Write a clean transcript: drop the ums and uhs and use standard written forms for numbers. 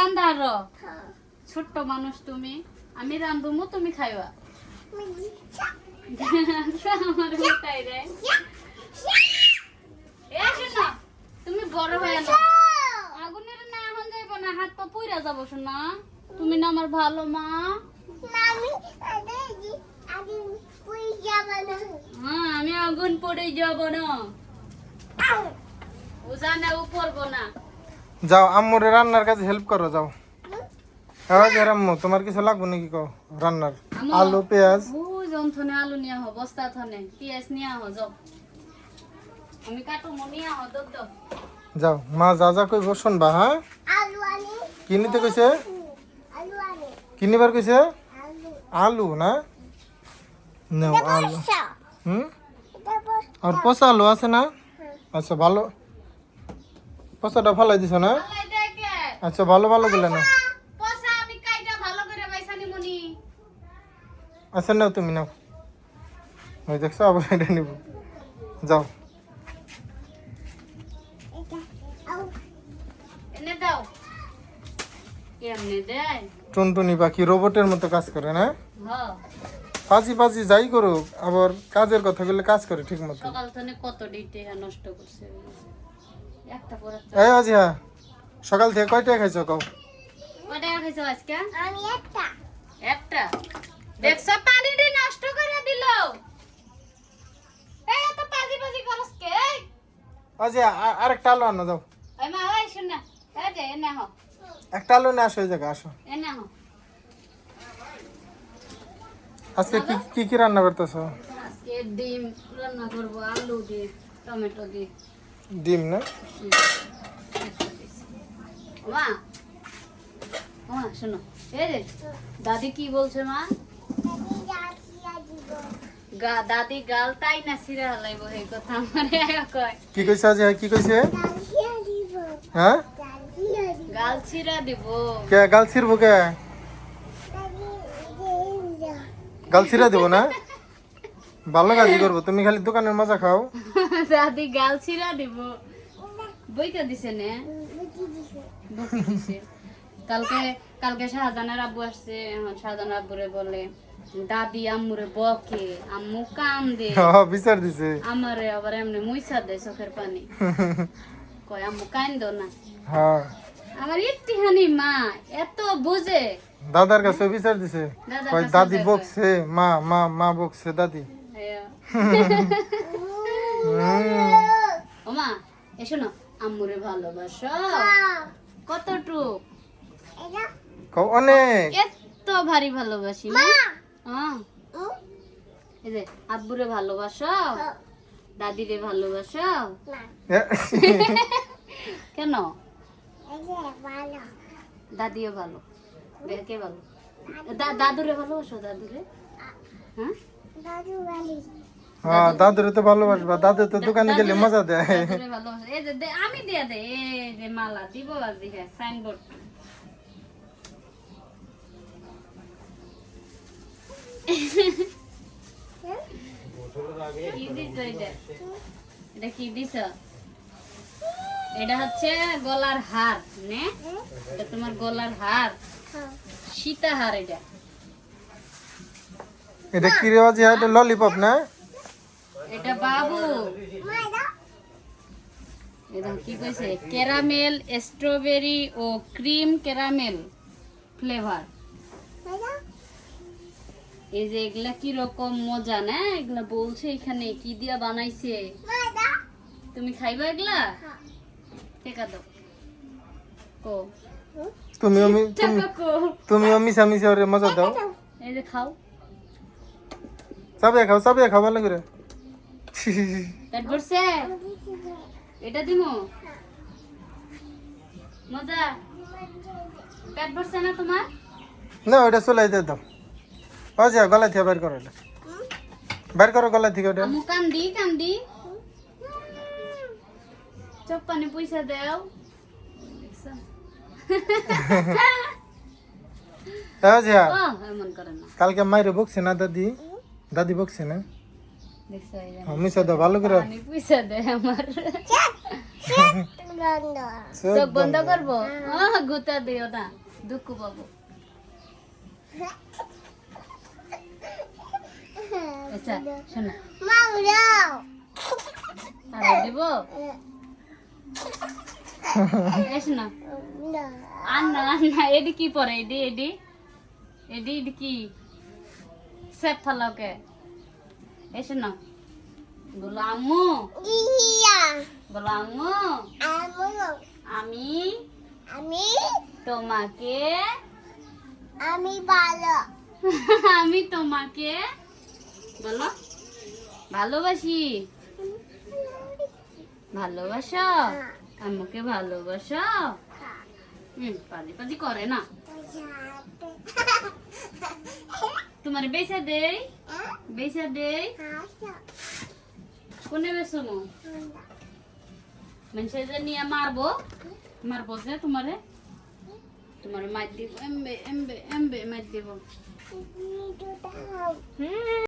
রান্ধার ছোট্ট মানুষ তুমি আমি রান্ধুমু তুমি খাইবা আমার উঠাই রে এ শোনো তুমি বড় হয়ে না আগুনের না এখন যাইব না হাত পা পুইরা যাবো শোনা তুমি না আমার ভালো মা হ্যাঁ আমি আগুন পড়ে যাব না ও জানে ও করবো না যাও আম্মুরে রান্নার কাজে হেল্প করো যাও হ্যাঁ যে আম্মু তোমার কিছু লাগবে নাকি কও রান্নার আলু পেঁয়াজ ও যন্ত্রণে আলু নিয়ে আহ বস্তা থনে পেঁয়াজ নিয়ে আহ যাও আমি কাটো নিয়ে আহ দদ যাও মা যা যা কইব শুনবা হ্যাঁ কি নিতে কইছে কি নিবার কইছে আলু না নাও আলু আর পচা আলু আছে না আচ্ছা ভালো পচাটা ফালাই দিছ না আচ্ছা ভালো ভালো গুলো না পসা আমি কাইটা ভালো করে বাইসানি মনি আচ্ছা নাও তুমি নাও ওই দেখছো আবার এটা নিব যাও এনে দাও কেমনে দেয় টুনটুনি পাখি রোবটের মতো কাজ করে না হ্যাঁ পাজি পাজি যাই করুক আবার কাজের কথা বলে কাজ করে ঠিক মতো সকাল থেকে কত ডিটে নষ্ট করছে একটা পর এই আজিয়া সকাল থেকে কয়টা খাইছো কও কয়টা খাইছো আজকে আমি একটা দেখছ পানি দিয়ে নষ্ট করে দিল এই এত পাজি পাজি করস কে আজিয়া আরেকটা আলু আনো যাও এই মা ওই শুন না এই যে এনে হ একটা আলু নিয়ে আসো এই জায়গা আসো এনে হ আজকে কি কি কি রান্না করতেছো আজকে ডিম রান্না করব আলু দিয়ে টমেটো দিয়ে ডিম না মা মা শোনো এই রে দাদি কি বলছে মা দাদি গাল তাই না সিরা লাইব এই কথা আমারে কয় কি কইছে আজিয়া কি কইছে হ্যাঁ গাল ছিড়া দিব কে গাল ছিড়বো কে গাল ছিড়া দিব না ভালো কাজই করবো তুমি খালি দোকানের মজা খাও দাদি গাল ছিড়া দিব বইটা দিছে নে বকি দিছে কালকে কালকে শাহজাহানের আব্বু আসছে এখন শাহজাহান আব্বুরে বলে দাদি আম্মুরে বকে আম্মু কাম দে বিচার দিছে আমারে আবার এমনি মুইসা দেয় চোখের পানি কয় আম্মু কাইন্দো না হ্যাঁ আমার একটিখানি মা এত বুঝে দাদার কাছে বিচার দিছে দাদার কয় কাছে দাদি বিচার বকছে মা মা মা বকছে দাদি ও মা এসো না আম্মুরে ভালোবাসো কতটুক কও অনেক এত ভারী ভালোবাসি না হ্যাঁ এই যে আব্বুরে ভালোবাসো দাদিরে ভালোবাসো কেন দাদিও ভালো কে ভালো দাদুরে ভালোবাসো দাদুরে হ্যাঁ হ্যাঁ দাদুরে তো ভালোবাসবা দাদু তো দোকানে গেলে মজা দেয় দাদুরে ভালোবাসো এই যে আমি দিয়ে দে এই যে মালা দিব আজি হ্যাঁ সাইনবোর্ড কি দিছ এটা কি দিছ এটা হচ্ছে গলার হার নে এটা তোমার গলার হার সীতা হার এটা এটা কি রে আজিয়া এটা ললিপপ না এটা বাবু এটা কি কইছে ক্যারামেল স্ট্রবেরি ও ক্রিম ক্যারামেল ফ্লেভার এই যে এগুলা কি রকম মজা না এগুলা বলছে এখানে কি দিয়া বানাইছে তুমি খাইবা এগুলা টেকা দাও কো তুমিও মিশামিশি ওরে মজা দাও এই যে খাও চাবিয়া খাও ভালো করে পেট ভরছে এটা দিমু মজা পেট ভরছে না তোমার না ওটা চলাই দিয়ে দাও আজিয়া গলা থেকে বের করো এটা বের করো গলা থেকে ওটা আমু কান্দি চপ পানি পয়সা দাও আজিয়া ও এমন করে না কালকে মাইরে বকছে না দাদি বকছে না দেখছো এই যে মিশা দাও ভালো করে পানি পয়সা দে আমার চোখ বন্ধ করবো গুতা দিও না দুঃখ পাবো আচ্ছা শোনো আর দিব এস না আন্না আন্না এডি কি পরে এডি এডি এডি এডি কি সেপ ফালাওকে এস না বলো আম্মু বলো আম্মু আমি তোমাকে আমি তোমাকে বলো ভালোবাসি ভালোবাসো আম্মুকে ভালোবাসো পাজি পাজি করে না তোমার বেসা দেই কোনে বেসো মানুষে যে নিয়ে মারবো যে তোমারে মার দিব এমবে এমবে এমবে মার দিব